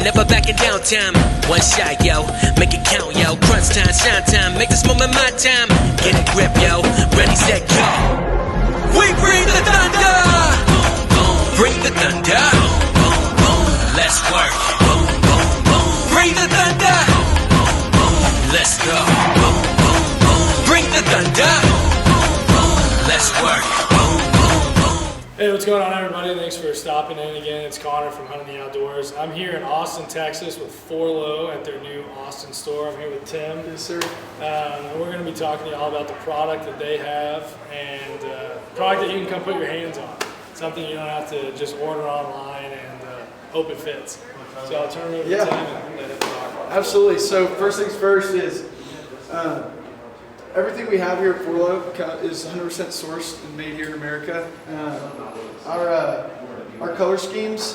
never backing down time. One shot, yo, make it count, yo. Crunch time, shine time, make this moment my time. Get a grip, yo, ready, set, go. We bring the thunder. Bring the thunder. Let's work. Bring the thunder. Let's go. Bring the thunder. Let's work. Hey, what's going on, everybody? Thanks for stopping in again. It's Connor from Hunting the Outdoors. I'm here in Austin, Texas with Forloh at their new Austin store. I'm here with Tim. Yes, sir. And we're going to be talking to you all about the product that they have and product that you can come put your hands on. Something you don't have to just order online and hope it fits. So I'll turn it over to Tim and let him talk. Absolutely. So first things first is everything we have here at Forloh is 100% sourced and made here in America. Our color schemes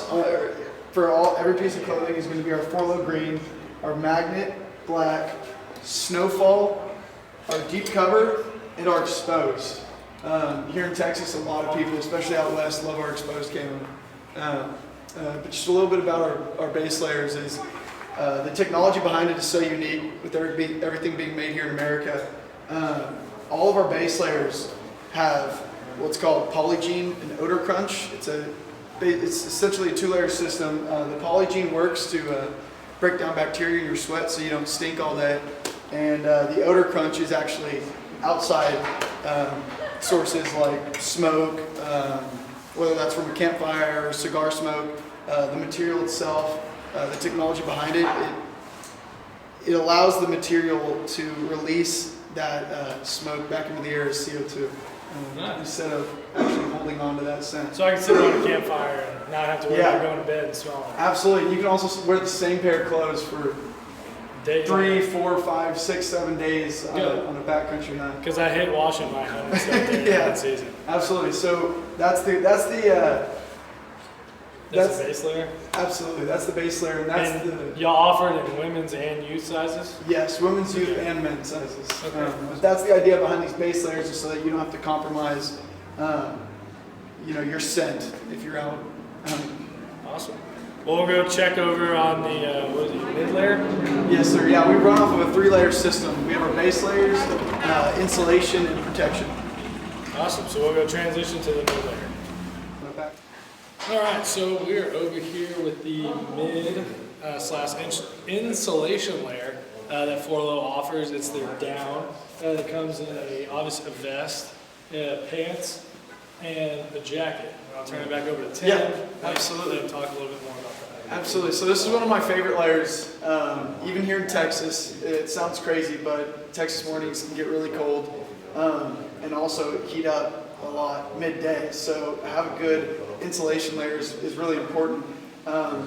for every piece of clothing is going to be our Forloh green, our magnet black, snowfall, our deep cover, and our exposed. Here in Texas, a lot of people, especially out west, love our exposed camo. But just a little bit about our base layers is the technology behind it is so unique with everything being made here in America. All of our base layers have what's called polygene and odor crunch. It's essentially a two-layer system. The polygene works to break down bacteria in your sweat so you don't stink all day. And the odor crunch is actually outside sources like smoke, whether that's from a campfire or cigar smoke. The material itself, the technology behind it, it allows the material to release that smoke back into the air as CO2 instead of actually holding on to that scent. So I can sit around a campfire and not have to worry about going to bed and smelling. Absolutely. You can also wear the same pair of clothes for 3, 4, 5, 6, 7 days on a backcountry hunt. Because I hate washing my hunting stuff during the season. Absolutely. So that's the base layer? Absolutely. That's the base layer. And y'all offer it in women's and youth sizes? Yes, women's, youth, and men's sizes. Okay. But that's the idea behind these base layers, is so that you don't have to compromise, your scent if you're out hunting. Awesome. Well, we'll go check over on the mid layer. Yes, sir. Yeah, we run off of a 3-layer system. We have our base layers, insulation, and protection. Awesome. So we'll go transition to the mid layer. All right, so we're over here with the mid / insulation layer that Forloh offers. It's their down. It comes in obviously a vest, pants, and a jacket. I'll turn it back over to Tim. Yeah, absolutely. And talk a little bit more about that. Absolutely. So this is one of my favorite layers. Even here in Texas, it sounds crazy, but Texas mornings can get really cold, and also heat up a lot midday. So have a good insulation layer is really important.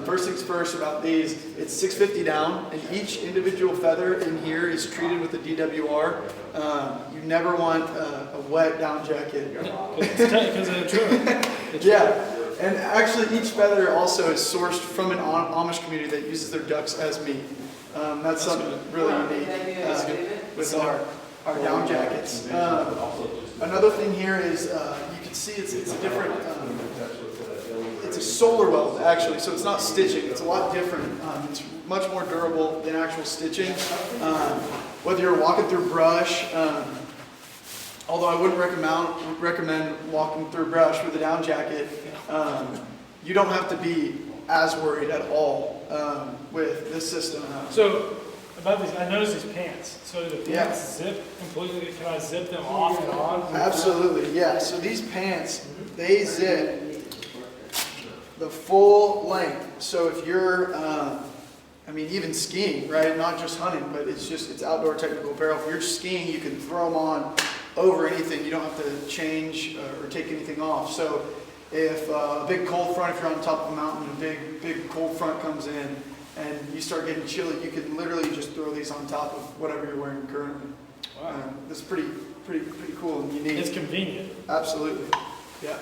First things first about these, it's 650 down, and each individual feather in here is treated with a DWR. You never want a wet down jacket. Because of the trim. Yeah, and actually each feather also is sourced from an Amish community that uses their ducks as meat. That's something really unique with our down jackets. Another thing here is you can see it's a different, it's a solar weld actually, so it's not stitching, it's a lot different. It's much more durable than actual stitching. Whether you're walking through brush, although I wouldn't recommend walking through brush with a down jacket, you don't have to be as worried at all with this system. So, about these, I noticed these pants. So do the pants zip completely? Can I zip them off and on? Absolutely, yeah. So these pants, they zip the full length. So if you're, even skiing, right? Not just hunting, but it's outdoor technical apparel. If you're skiing, you can throw them on over anything. You don't have to change or take anything off. So if a big cold front, if you're on top of a mountain, a big cold front comes in, and you start getting chilly, you can literally just throw these on top of whatever you're wearing currently. Wow. This is pretty cool and unique. It's convenient. Absolutely. Yeah.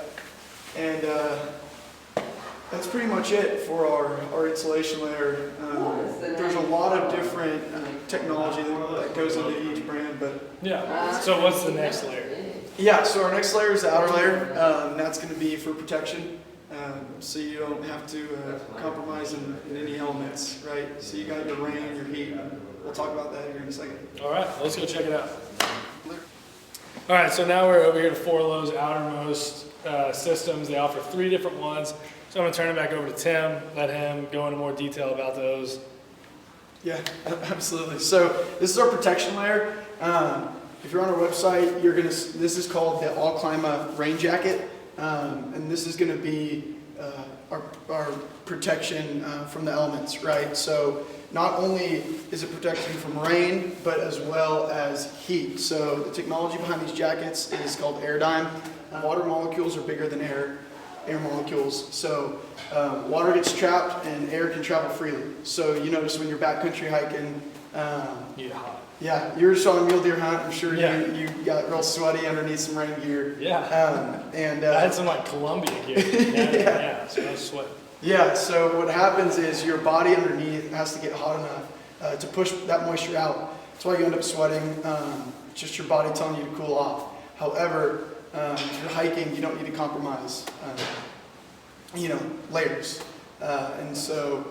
And that's pretty much it for our insulation layer. There's a lot of different technology that goes into each brand, but So what's the next layer? Yeah. So our next layer is the outer layer. That's going to be for protection. so you don't have to compromise in any elements, right? So you got your rain, your heat. We'll talk about that here in a second. All right, let's go check it out. All right, so now we're over here to Forloh's outermost systems. They offer 3 different ones. So I'm gonna turn it back over to Tim, let him go into more detail about those. Yeah, absolutely. So this is our protection layer. If you're on our website, this is called the All Clima Rain Jacket. And this is gonna be our protection from the elements, right? So not only is it protection from rain, but as well as heat. So the technology behind these jackets is called Airdyne. Water molecules are bigger than air molecules. So water gets trapped and air can travel freely. So you notice when you're backcountry hiking, Yeah, hot. yeah, you were showing mule deer hunt. I'm sure Yeah. you got real sweaty underneath some rain gear. Yeah. And I had some like Columbia gear. Yeah, so I was sweating. yeah, so what happens is your body underneath has to get hot enough to push that moisture out. That's why you end up sweating, just your body telling you to cool off. However, if you're hiking, you don't need to compromise, layers. And so,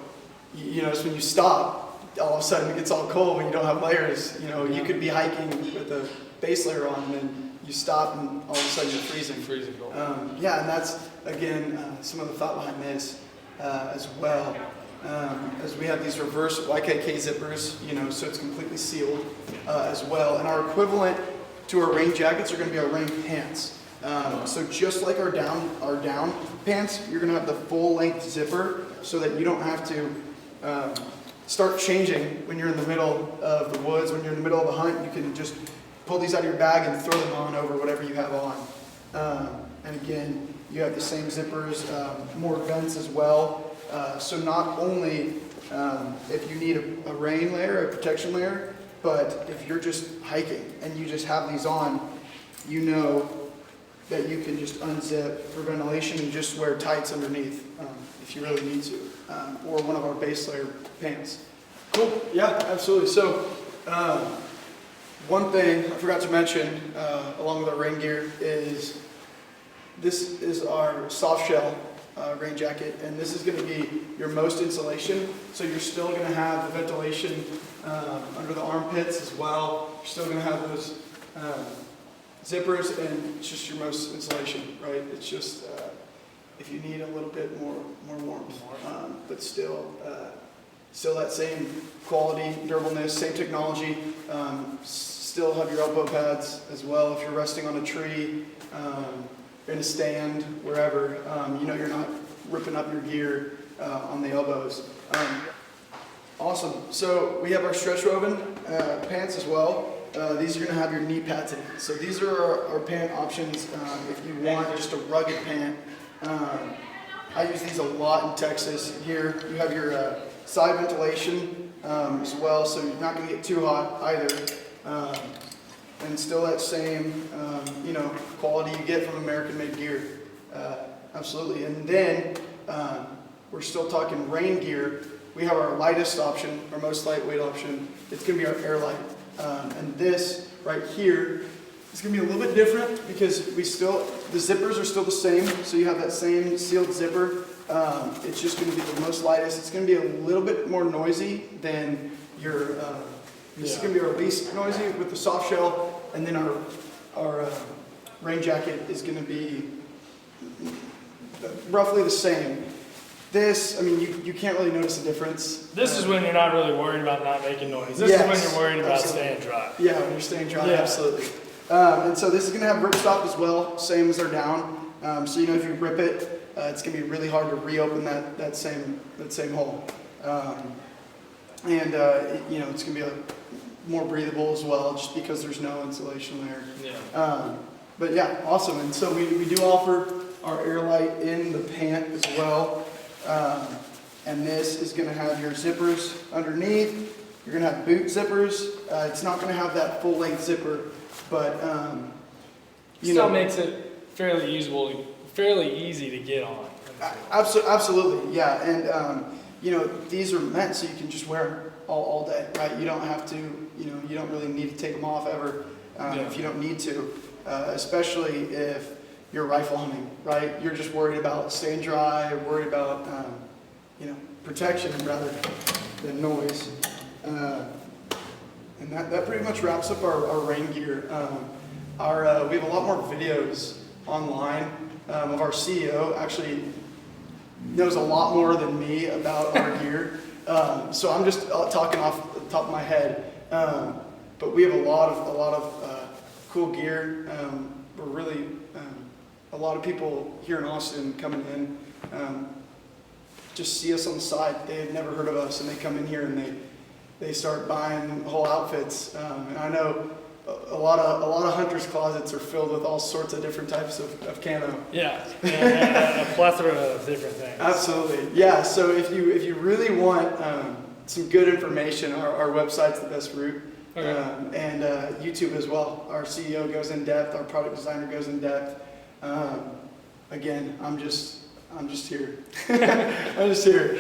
you notice when you stop, all of a sudden it gets all cold when you don't have layers. You could be hiking with a base layer on, and then you stop, and all of a sudden you're freezing. Freezing cold. Yeah, and that's, again, some of the thought behind this as well. As we have these reverse Ykk zippers, so it's completely sealed as well. And our equivalent to our rain jackets are going to be our rain pants. So just like our down pants, you're going to have the full length zipper so that you don't have to start changing when you're in the middle of the woods. When you're in the middle of a hunt, you can just pull these out of your bag and throw them on over whatever you have on. And again, you have the same zippers, more vents as well. So not only if you need a rain layer, a protection layer, but if you're just hiking and you just have these on, you know that you can just unzip for ventilation and just wear tights underneath if you really need to, or one of our base layer pants. Cool, yeah, absolutely. So one thing I forgot to mention along with our rain gear is this is our soft shell rain jacket, and this is going to be your most insulation. So you're still going to have the ventilation under the armpits as well. You're still going to have those zippers, and it's just your most insulation, right? It's just if you need a little bit more warmth, but still that same quality, durableness, same technology. Still have your elbow pads as well if you're resting on a tree. In a stand, wherever, you're not ripping up your gear on the elbows. Awesome. So we have our stretch woven pants as well. These are going to have your knee pads in it. So these are our pant options if you want just a rugged pant. I use these a lot in Texas. Here you have your side ventilation as well, so you're not going to get too hot either. And still that same, quality you get from American-made gear. Absolutely. And then we're still talking rain gear. We have our lightest option, our most lightweight option. It's going to be our Airlight. And this right here is going to be a little bit different because the zippers are still the same. So you have that same sealed zipper. It's just going to be the most lightest. It's going to be a little bit more noisy than your... This is going to be our least noisy with the soft shell, and then our rain jacket is going to be roughly the same. This, you can't really notice a difference. This is when you're not really worried about not making noise. This is when you're worried about staying dry. Yeah, when you're staying dry, absolutely. And so this is going to have rip stop as well, same as our down. So if you rip it, it's going to be really hard to reopen that same hole. And it's going to be more breathable as well, just because there's no insulation there. Yeah. But yeah, awesome. And so we do offer our Airlight in the pant as well. And this is going to have your zippers underneath. You're going to have boot zippers. It's not going to have that full length zipper, but still makes it fairly easy to get on. Absolutely, yeah. And these are meant so you can just wear them all day, right? You don't have to, you don't really need to take them off ever if you don't need to, especially if you're rifle hunting, right? You're just worried about staying dry, worried about, protection rather than noise. And that pretty much wraps up our rain gear. We have a lot more videos online of our CEO actually knows a lot more than me about our gear. So I'm just talking off the top of my head. But we have a lot of cool gear. We're really a lot of people here in Austin coming in just see us on the side. They've never heard of us, and they come in here and they start buying whole outfits. And I know a lot of hunters' closets are filled with all sorts of different types of camo. Yeah, a plethora of different things. Absolutely, yeah. So if you really want some good information, our website's the best route. Okay. And YouTube as well. Our CEO goes in depth. Our product designer goes in depth. Again, I'm just here. I'm just here.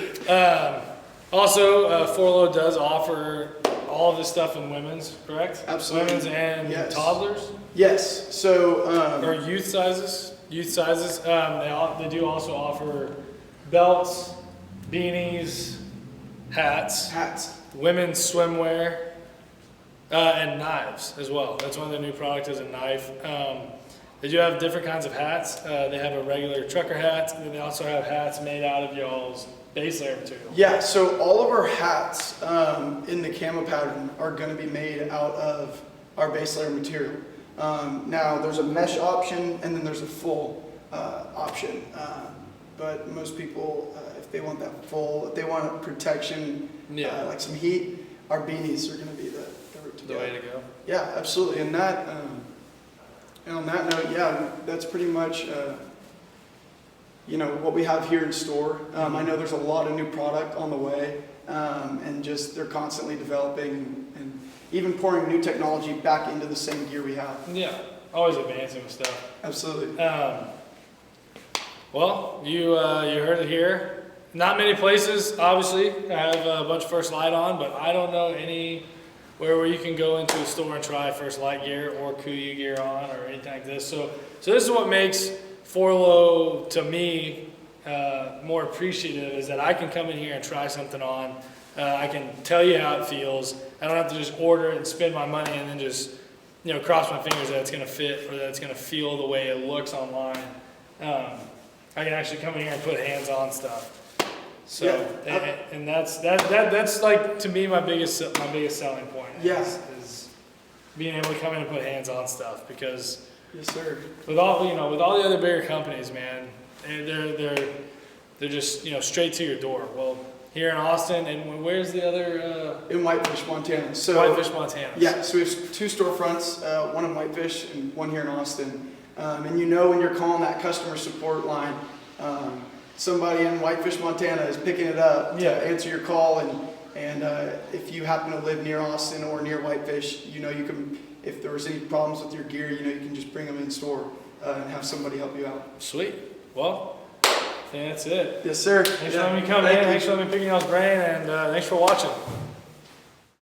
Also, Forloh does offer all of this stuff in women's, correct? Absolutely. Women's and Yes. toddlers? Yes. So. Or youth sizes? Youth sizes. They do also offer belts, beanies, hats, women's swimwear, and knives as well. That's one of the new products is a knife. They do have different kinds of hats. They have a regular trucker hat, and then they also have hats made out of y'all's base layer material. Yeah, so all of our hats in the camo pattern are going to be made out of our base layer material. Now, there's a mesh option, and then there's a full option. But most people, if they want that full, if they want protection, like some heat, our beanies are going to be the route to go. The way to go. Yeah, absolutely. And that, and on that note, yeah, that's pretty much, what we have here in store. I know there's a lot of new product on the way, and just they're constantly developing and even pouring new technology back into the same gear we have. Yeah, always advancing with stuff. Absolutely. Well, you heard it here. Not many places, obviously, have a bunch of First Light on, but I don't know anywhere where you can go into a store and try First Light gear or Kuiu gear on or anything like this. So this is what makes Forloh, to me, more appreciative, is that I can come in here and try something on. I can tell you how it feels. I don't have to just order it and spend my money and then just, cross my fingers that it's going to fit or that it's going to feel the way it looks online. I can actually come in here and put hands-on stuff. So, Yeah. and that's like, to me, my biggest selling point. Yeah. Is being able to come in and put hands-on stuff, because Yes, sir. with all the other bigger companies, man, they're just straight to your door. Well, here in Austin, and where's the other? In Whitefish, Montana. So Whitefish, Montana. Yeah, so we have 2 storefronts, one in Whitefish and one here in Austin. And when you're calling that customer support line, somebody in Whitefish, Montana is picking it up to answer your call. And if you happen to live near Austin or near Whitefish, you can, if there was any problems with your gear, you can just bring them in store and have somebody help you out. Sweet. Well, I think that's it. Yes, sir. Thanks for letting me come in. Thanks for letting me pick y'all's brain, and thanks for watching.